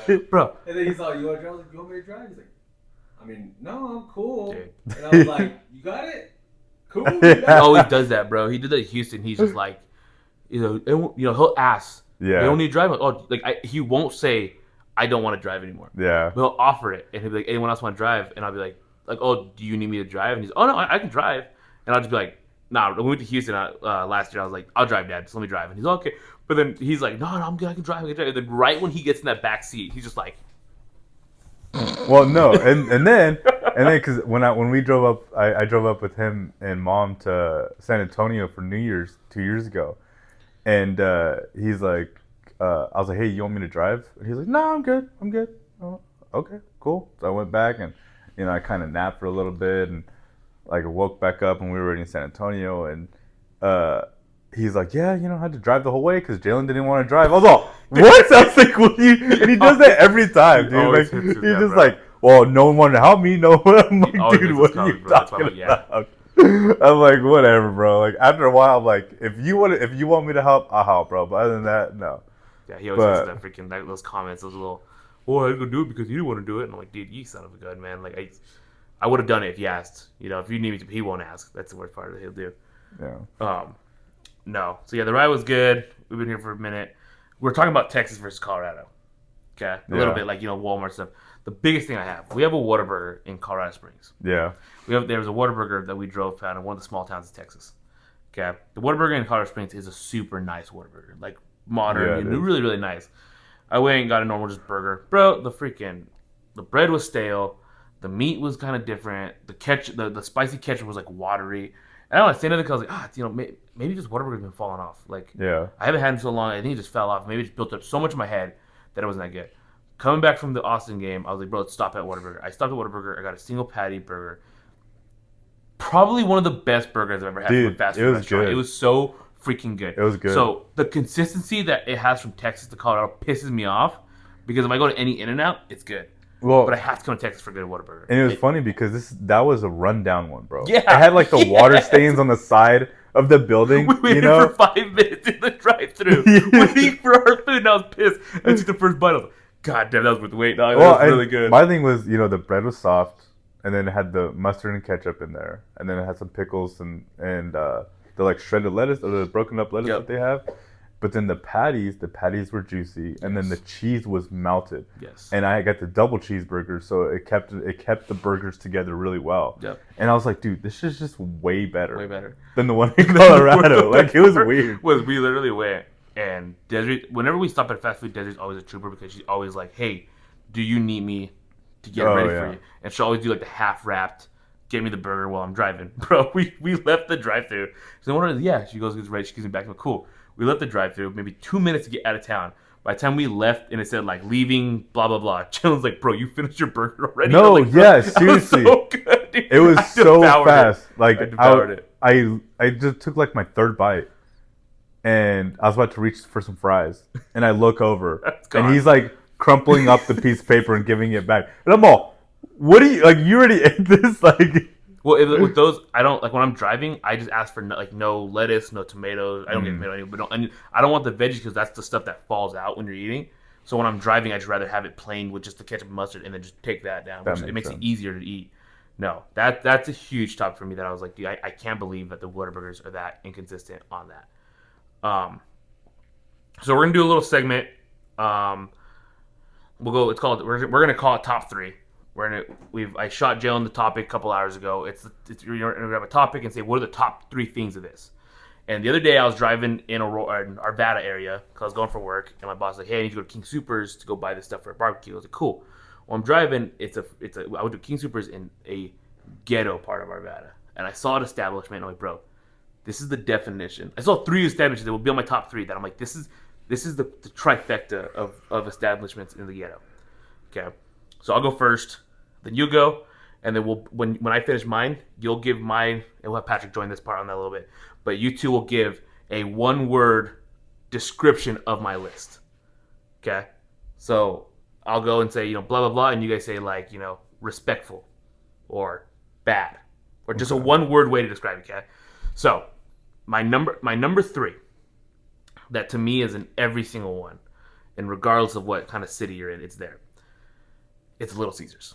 drive. Bro. And then he's like, you want to drive? I was like, you want me to drive? He's like, I mean, no, I'm cool. Dude. And I was like, you got it? Cool. He always does that, bro. He did that in Houston. He's just like, he'll ask. Yeah. You don't need to drive. He won't say, I don't want to drive anymore. Yeah. But he'll offer it. And he'll be like, anyone else want to drive? And I'll be like, oh, do you need me to drive? And he's, oh, no, I can drive. And I'll just be like, nah, when we went to Houston last year, I was like, I'll drive, Dad. Just let me drive. And he's okay. But then he's like, no, I'm good. I can drive. And then right when he gets in that back seat, he's just like. Well, no. And then because when we drove up, I drove up with him and Mom to San Antonio for New Year's 2 years ago. And he's like, I was like, hey, you want me to drive? And he's like, no, I'm good. I'm good. Oh, okay, cool. So I went back and, I kind of napped for a little bit and like I woke back up and we were already in San Antonio and he's like, yeah, I had to drive the whole way because Jalen didn't want to drive. I was like, what? I was like, well, and he does that every time, dude. Like, he's just like, well, no one wanted to help me. No one. I'm like, dude, what are you talking about? I'm like, whatever, bro. Like after a while, I'm like, if you want me to help, I'll help, bro. But other than that, no. Yeah, he always has that freaking those comments, those little, I didn't go do it because you didn't want to do it. And I'm like, dude, you son of a gun, man. Like I would have done it if he asked. If you need me to, he won't ask. That's the worst part of it. He'll do. Yeah. No. So yeah, the ride was good. We've been here for a minute. We're talking about Texas versus Colorado. Okay, a little bit like Walmart stuff. The biggest thing I have, we have a Whataburger in Colorado Springs. Yeah. There's a Whataburger that we drove past in one of the small towns of Texas. Okay, the Whataburger in Colorado Springs is a super nice Whataburger, like modern, really really nice. I went and got a normal just burger, bro. The bread was stale, the meat was kind of different. The ketchup, the spicy ketchup was like watery. And I don't know, I say nothing because I was like, maybe this Whataburger's been falling off. Like, I haven't had it in so long. I think it just fell off. Maybe it just built up so much in my head that it wasn't that good. Coming back from the Austin game, I was like, bro, let's stop at Whataburger. I stopped at Whataburger. I got a single patty burger. Probably one of the best burgers I've ever had from a fast food restaurant. It was so freaking good. It was good. So the consistency that it has from Texas to Colorado pisses me off because if I go to any In-N-Out, it's good. Well, but I have to come to Texas for a good Whataburger. And it was funny because that was a rundown one, bro. Yeah. It had like the water stains on the side of the building. We waited for 5 minutes in the drive-thru waiting for our food, and I was pissed. I took the first bite. I was like, God damn, that was worth the wait. No, that was really good. My thing was, the bread was soft, and then it had the mustard and ketchup in there, and then it had some pickles and the like shredded lettuce or the broken up lettuce that they have. But then the patties were juicy, and then the cheese was melted. Yes. And I got the double cheeseburger, so it kept the burgers together really well. Yep. And I was like, dude, this is just way better than the one in Colorado. Like, it was weird. We literally went, and Desiree, whenever we stop at fast food, Desiree's always a trooper because she's always like, hey, do you need me to get ready for you? And she'll always do like the half wrapped, get me the burger while I'm driving. Bro, we left the drive-thru. So she goes, gets ready, she gives me back. I'm like, cool. We left the drive-thru, maybe 2 minutes to get out of town. By the time we left and it said like leaving, blah blah blah. Chillin's like, bro, you finished your burger already? No, like, seriously, so good, dude. It was so fast. Like I devoured it. I just took like my third bite, and I was about to reach for some fries, and I look over, and he's like crumpling up the piece of paper and giving it back, and I'm all, what do you like? You already ate this, like. Well, with those, I don't like when I'm driving. I just ask for no lettuce, no tomatoes. I don't get tomato anymore, but I don't want the veggies because that's the stuff that falls out when you're eating. So when I'm driving, I just rather have it plain with just the ketchup and mustard, and then just take that down. It makes it easier to eat. No, that's a huge topic for me. That I was like, dude, I can't believe that the Whataburgers are that inconsistent on that. So we're gonna do a little segment. We'll go. We're gonna call it top three. I shot Jalen the topic a couple hours ago. You're gonna grab a topic and say what are the top three things of this. And the other day I was driving in Arvada area because I was going for work, and my boss was like, "Hey, I need to go to King Soopers to go buy this stuff for a barbecue." I was like, "Cool." Well, I'm driving. I went to King Soopers in a ghetto part of Arvada, and I saw an establishment. And I'm like, "Bro, this is the definition." I saw 3 establishments that would be on my top 3. That I'm like, "This is the trifecta of establishments in the ghetto." Okay. So I'll go first, then you go, and then when I finish mine, you'll give mine, and we'll have Patrick join this part on that a little bit. But you two will give a 1-word description of my list. Okay? So I'll go and say, blah, blah, blah, and you guys say, like, respectful or bad. Or just a 1-word way to describe it, okay? So my number 3, that to me is in every single one, and regardless of what kind of city you're in, it's there. It's Little Caesars.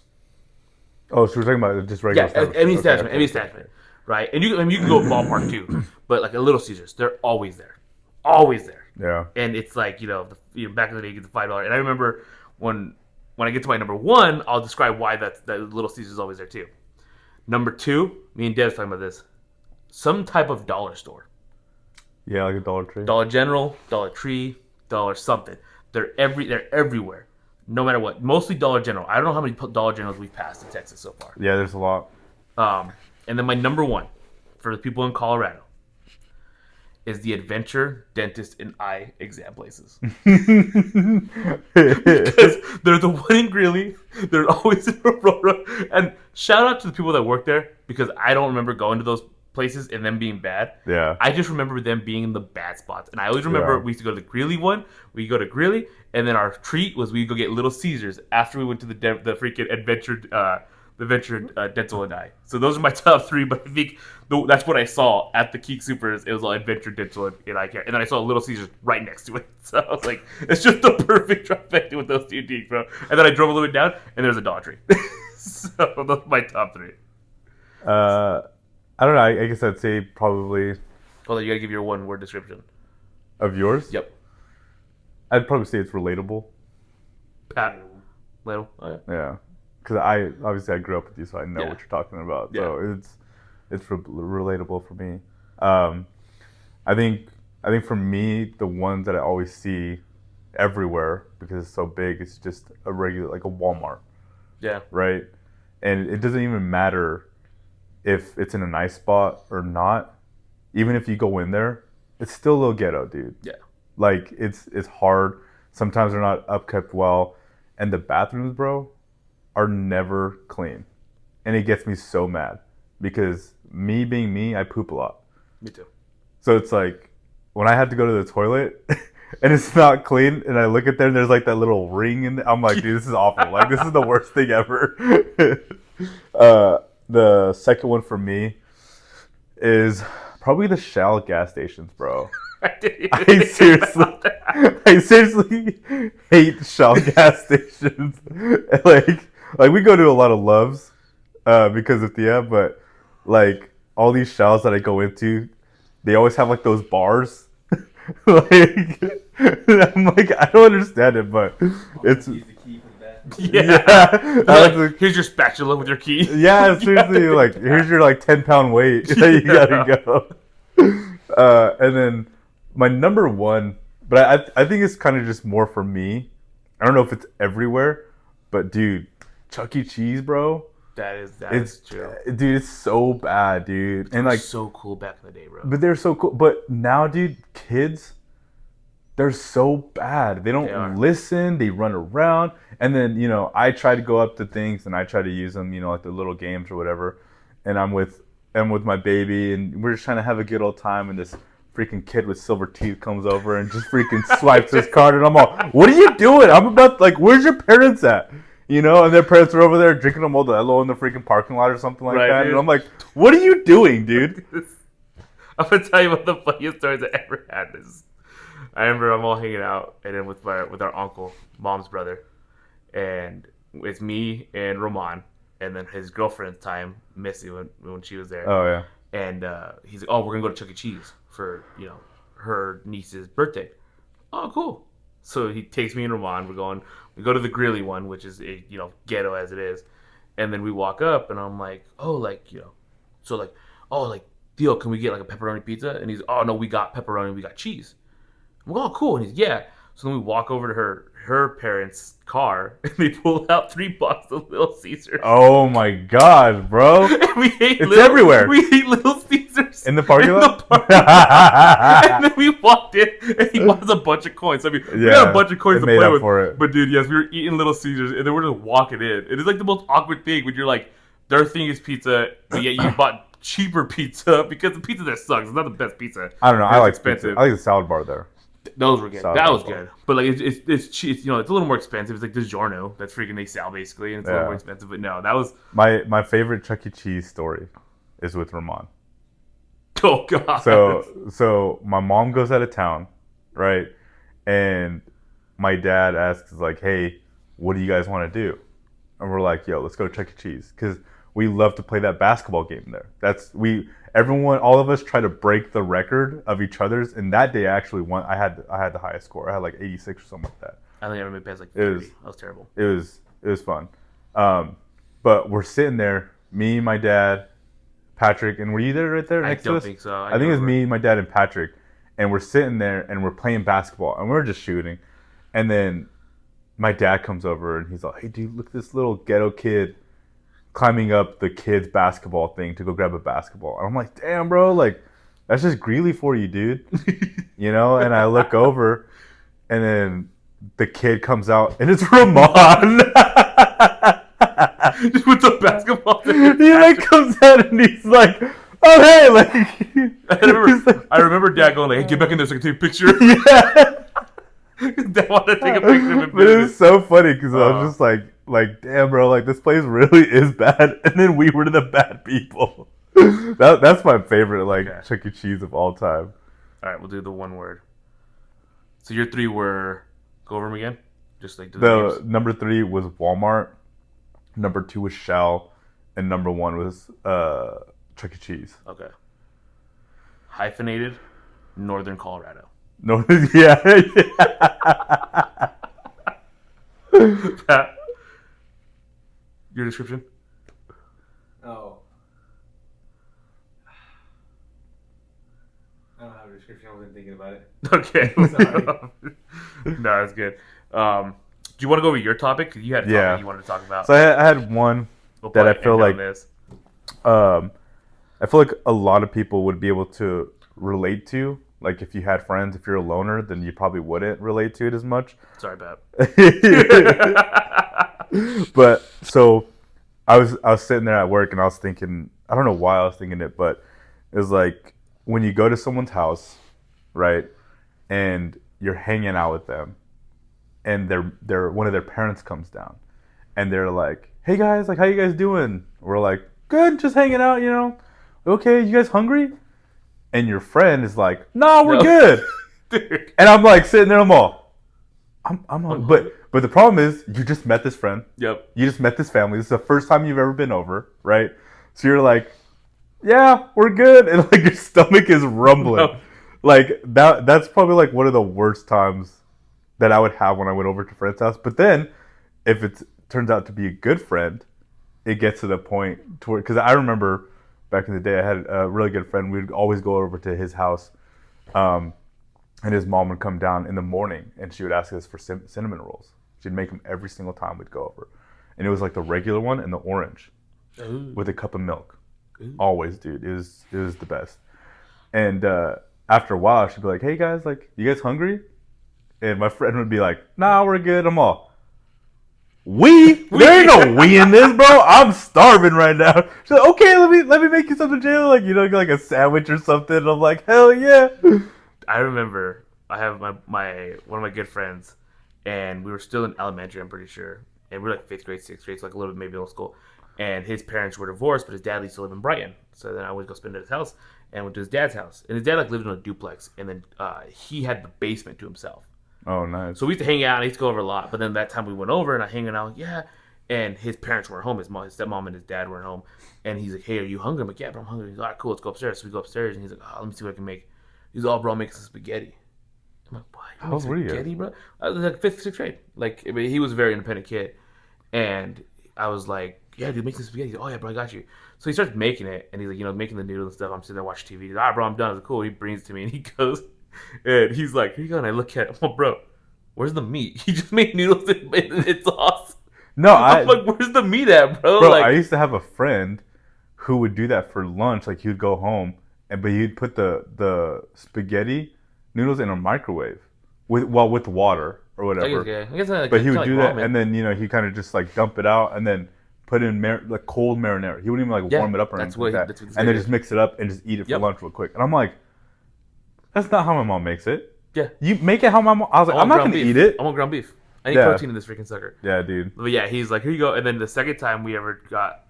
Oh, so we're talking about just regular establishment. Any establishment, right? And you can go ballpark too, but like a Little Caesars, they're always there. Yeah. And it's like back in the day, you get the $5. And I remember when I get to my number 1, I'll describe why that Little Caesars is always there too. Number 2, me and Dez talking about this. Some type of dollar store. Yeah, like a Dollar Tree. Dollar General, Dollar Tree, Dollar something. They're everywhere. No matter what. Mostly Dollar General. I don't know how many Dollar Generals we've passed in Texas so far. Yeah, there's a lot. And then my number 1 for the people in Colorado is the adventure, dentist, and eye exam places. Because they're the one in Greeley. They're always in Aurora. And shout out to the people that work there, because I don't remember going to those places and them being bad. Yeah. I just remember them being in the bad spots. And I always remember we used to go to the Greeley one. We go to Greeley, and then our treat was we go get Little Caesars after we went to the freaking adventure dental and eye. So those are my top 3, but I think that's what I saw at the Geek Supers. It was all adventure dental and eye care, and then I saw Little Caesars right next to it. So I was like, it's just the perfect trifecta with those 2 teams, bro. And then I drove a little bit down, and there's a Dollar Tree. So those are my top 3. I don't know. I guess I'd say probably. Hold on, you gotta give your 1-word description Of yours? Yep. I'd probably say it's relatable. Pat. Little. Oh, yeah. Yeah. Because I grew up with you, so I know what you're talking about. Yeah. So it's relatable for me. I think for me, the ones that I always see everywhere because it's so big, it's just a regular, like a Walmart. Yeah. Right? And it doesn't even matter if it's in a nice spot or not. Even if you go in there, it's still a little ghetto, dude. Yeah. Like it's hard. Sometimes they're not upkept well, and the bathrooms, bro, are never clean, and it gets me so mad because me being me, I poop a lot. Me too. So it's like when I have to go to the toilet and it's not clean, and I look at there and there's like that little ring in there, I'm like, dude, this is awful. Like this is the worst thing ever. The second one for me is probably the Shell gas stations, bro. I seriously hate Shell gas stations. Like we go to a lot of Loves because of Thea, but like all these Shells that I go into, they always have like those bars. Like I'm like, I don't understand it, but it's Use the key for the bathroom. Yeah. Here's your spatula with your key. Yeah, seriously, like here's your like 10-pound weight that you gotta go. And then my number 1, but I think it's kind of just more for me. I don't know if it's everywhere, but dude, Chuck E. Cheese, bro. That is true. Dude, it's so bad, dude. And like so cool back in the day, bro. But they're so cool. But now, dude, kids, they're so bad. They don't listen. They run around. And then, I try to go up to things and I try to use them, like the little games or whatever. And I'm with my baby and we're just trying to have a good old time. And this freaking kid with silver teeth comes over and just freaking swipes his card. And I'm all, what are you doing? I'm about, like, where's your parents at? And their parents are over there drinking a Modelo in the freaking parking lot or something like that. Dude. And I'm like, what are you doing, dude? I'm going to tell you one of the funniest stories I ever had. I remember I'm all hanging out and then with our uncle, mom's brother. And it's me and Roman. And then his girlfriend's time, Missy, when she was there. Oh, yeah. And he's like, oh, we're going to go to Chuck E. Cheese for, her niece's birthday. Oh, cool. So he takes me and Roman. We go to the Greeley one, which is, ghetto as it is. And then we walk up, and I'm like, Theo, can we get like a pepperoni pizza? And he's, oh, no, we got pepperoni, we got cheese. I'm like, oh, cool. And he's, yeah. So then we walk over to her parents' car, and they pull out 3 boxes of Little Caesars. Oh my God, bro! It's everywhere. We ate Little Caesars in the parking lot. And then we walked in, and he wants a bunch of coins. I mean, we got a bunch of coins to play with. For it. But dude, yes, we were eating Little Caesars, and then we're just walking in. It is like the most awkward thing when you're like, their thing is pizza, but yet you bought cheaper pizza because the pizza there sucks. It's not the best pizza. I don't know. I like expensive. Pizza. I like the salad bar there. Those were good. That was good. But like it's a little more expensive. It's like DiGiorno that's freaking they sell basically, and it's a little more expensive. But no, that was my favorite Chuck E. Cheese story is with Ramon. Oh God. So my mom goes out of town, right? And my dad asks like, "Hey, what do you guys want to do?" And we're like, "Yo, let's go to Chuck E. Cheese," because we love to play that basketball game there. All of us try to break the record of each other's. And that day, I actually won. I had the highest score. I had like 86 or something like that. I think I made past like 30. That was terrible. It was fun. But we're sitting there, me, my dad, Patrick, and were you there right there next to us? I don't think so. I think it was me, my dad, and Patrick, and we're sitting there and we're playing basketball and we're just shooting, and then my dad comes over and he's like, "Hey, dude, look at this little ghetto kid climbing up the kids' basketball thing to go grab a basketball." And I'm like, "Damn, bro, like that's just Greeley for you, dude. You know, and I look over, and then the kid comes out, and it's Ramon. Just with the basketball. He like comes out and he's like, "Oh hey!" Like I remember Dad going like, "Hey, get back in there so I can take a picture." Yeah. Dad wanted to take a picture of him. But it was so funny because I was just like, damn, bro, like this place really is bad, and then we were the bad people. That's my favorite, like Chuck E. Cheese of all time. All right, we'll do the one word. So your three were, go over them again. Just like the number 3 was Walmart, number 2 was Shell, and number 1 was Chuck E. Cheese. Okay. Hyphenated, Northern Colorado. No, yeah. Pat, your description? Oh. I don't have a description. I wasn't thinking about it. Okay. Sorry. No, that's good. Do you want to go over your topic? You had a topic you wanted to talk about. So I had one that I feel like I feel like a lot of people would be able to relate to. Like if you had friends, if you're a loner, then you probably wouldn't relate to it as much. Sorry, Pat. But so I was sitting there at work and I was thinking, I don't know why I was thinking it, but it was like when you go to someone's house, right, and you're hanging out with them, and they're one of their parents comes down, and they're like, "Hey guys, like how you guys doing?" We're like, "Good, just hanging out, you know. Okay, you guys hungry?" And your friend is like, "No, we're good." Dude. And I'm like sitting there, I'm hungry. But the problem is, you just met this friend. Yep. You just met this family. This is the first time you've ever been over, right? So you're like, "Yeah, we're good," and like your stomach is rumbling. No. Like that's probably like one of the worst times that I would have when I went over to a friend's house. But then, if it turns out to be a good friend, it gets to the point to where, because I remember back in the day, I had a really good friend. We'd always go over to his house, and his mom would come down in the morning, and she would ask us for cinnamon rolls. She'd make them every single time we'd go over, and it was like the regular one and the orange, with a cup of milk. Always, dude. It was the best. And after a while, she'd be like, "Hey guys, like, you guys hungry?" And my friend would be like, "Nah, we're good." I'm all, there ain't no we in this, bro. I'm starving right now. She's like, "Okay, let me make you something, Jayla, like, you know, like a sandwich or something." And I'm like, "Hell yeah." I remember I have my one of my good friends, and we were still in elementary, I'm pretty sure, and we were like 5th grade, 6th grade, so like a little bit maybe middle school. And his parents were divorced, but his dad used to live in Brighton. So then I would go spend at his house and went to his dad's house. And his dad like lived in a duplex, and then he had the basement to himself. Oh, nice. So we used to hang out, and he used to go over a lot. But then that time we went over, and I hanging out, yeah. And his parents weren't home. His stepmom and his dad weren't home. And he's like, "Hey, are you hungry?" I'm like, "Yeah, bro, I'm hungry." He's like, "All right, cool, let's go upstairs." So we go upstairs, and he's like, "Oh, let me see what I can make." He's all, "Bro, make some spaghetti." I'm like, "What? How old were you? Spaghetti, bro?" I was like 5th, 6th grade. Like, I mean, he was a very independent kid. And I was like, "Yeah, dude, make some spaghetti." He's like, "Oh, yeah, bro, I got you." So he starts making it, and he's like, making the noodles and stuff. I'm sitting there watching TV. He's like, "All right, bro, I'm done." I was like, "Cool." He brings it to me, and he goes, and he's like, "Here you go." And I look at him, "Oh, bro, where's the meat?" He just made noodles and sauce. No, I'm like, "Where's the meat at, bro?" Bro, like, I used to have a friend who would do that for lunch. Like, he would go home, but he'd put the spaghetti noodles in a microwave with water or whatever. I guess like, But he would do that, ramen. and then he kind of just like dump it out, and then put in like cold marinara. He wouldn't even like warm it up or anything like that, and then just mix it up and just eat it for lunch real quick. And I'm like, that's not how my mom makes it. Yeah, you make it how my mom. I was like, I'm not gonna eat it. I want ground beef. I need protein in this freaking sucker. Yeah, dude. But yeah, he's like, "Here you go." And then the second time we ever got,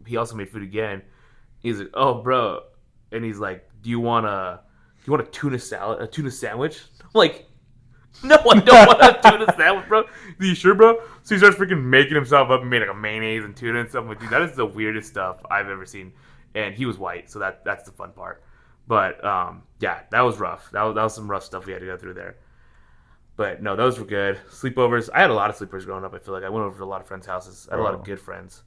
he also made food again. He's like, "Oh, bro," and he's like, "Do you want a tuna salad, a tuna sandwich?" I'm like, "No, I don't want a tuna sandwich, bro." Are you sure, bro? So he starts freaking making himself up and made like a mayonnaise and tuna and stuff. I'm like, dude, that is the weirdest stuff I've ever seen. And he was white, so that's the fun part. But yeah, that was rough. That was some rough stuff we had to go through there. But no, those were good. Sleepovers. I had a lot of sleepovers growing up. I feel like I went over to a lot of friends' houses. I had a lot of good friends.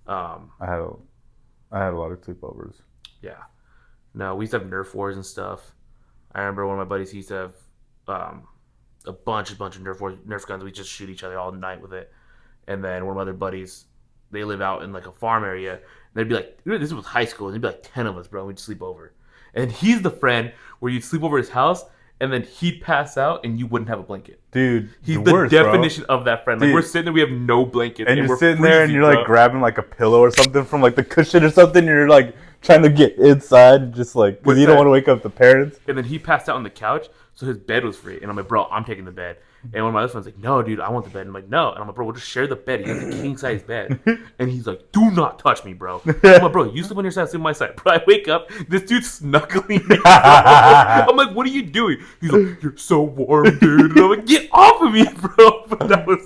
I had a lot of sleepovers. Yeah. No, we used to have Nerf wars and stuff. I remember one of my buddies, he used to have a bunch of Nerf guns. We just shoot each other all night with it. And then one of my other buddies, they live out in like a farm area. And they'd be like, this was high school, and there'd be like 10 of us, bro. We'd sleep over. And he's the friend where you'd sleep over his house, and then he'd pass out, and you wouldn't have a blanket. Dude, he's the worst, definition of that friend. Like, Dude. we're sitting there, we have no blankets, and you're we're sitting freezing, there, and you're bro. like grabbing like a pillow or something from like the cushion or something. And you're like trying to get inside, just like because you don't want to wake up the parents. And then he passed out on the couch, so his bed was free. And I'm like, bro, I'm taking the bed. And one of my other friends like, no, dude, I want the bed. And I'm like, no. And I'm like, bro, we'll just share the bed. He has a king size bed. And he's like, do not touch me, bro. I'm like, bro, you sleep on your side, I sleep on my side. Bro, I wake up, this dude's snuggling me. I'm like, what are you doing? He's like, you're so warm, dude. And I'm like, get off of me, bro. But that was,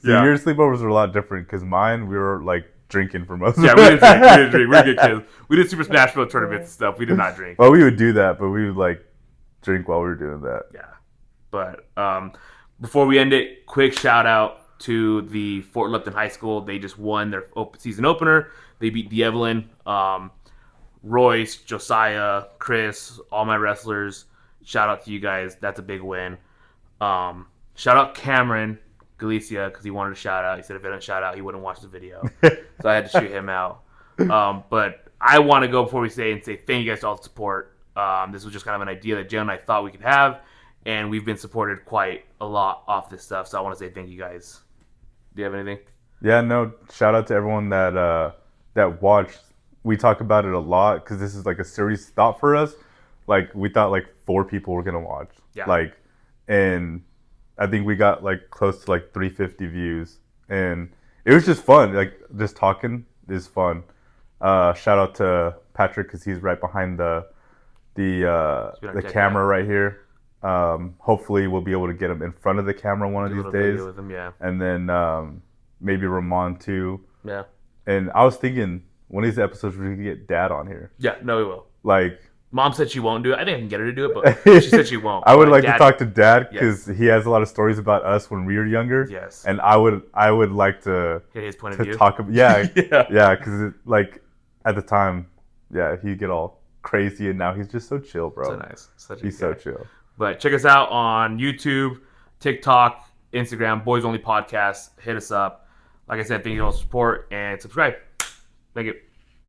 yeah. Your sleepovers were a lot different because mine, we were like drinking for most of it. Yeah, we didn't drink. We were good kids. We did Super Smash Bros. Tournaments and stuff. We did not drink. Well, we would do that, but we would like drink while we were doing that. Yeah. But before we end it, quick shout out to the Fort Lupton High School. They just won their season opener. They beat D'Evelyn, Royce, Josiah, Chris, all my wrestlers. Shout out to you guys. That's a big win. Shout out Cameron Galicia because he wanted a shout out. He said if I didn't shout out, he wouldn't watch the video. So I had to shoot him out. But I want to go before we say thank you guys for all the support. This was just kind of an idea that Jen and I thought we could have. And we've been supported quite a lot off this stuff. So I want to say thank you guys. Do you have anything? Yeah, no. Shout out to everyone that watched. We talk about it a lot because this is like a serious thought for us. Like we thought like 4 people were going to watch. Yeah. Like, and I think we got like close to like 350 views. And it was just fun. Like just talking is fun. Shout out to Patrick because he's right behind the camera right here. Hopefully we'll be able to get him in front of the camera one of these days. With him, yeah. And then maybe Ramon too. Yeah. And I was thinking one of these episodes we're gonna get Dad on here. Yeah, no, we will. Like Mom said she won't do it. I think I can get her to do it, but she said she won't. I would like to talk to Dad because he has a lot of stories about us when we were younger. Yes. And I would like to hear his point of view. Talk about yeah. Yeah. Because like at the time, yeah, he'd get all crazy and now he's just so chill, bro. So nice. He's so chill. But check us out on YouTube, TikTok, Instagram, Boys Only Podcast. Hit us up. Like I said, thank you for all the support and subscribe. Thank you.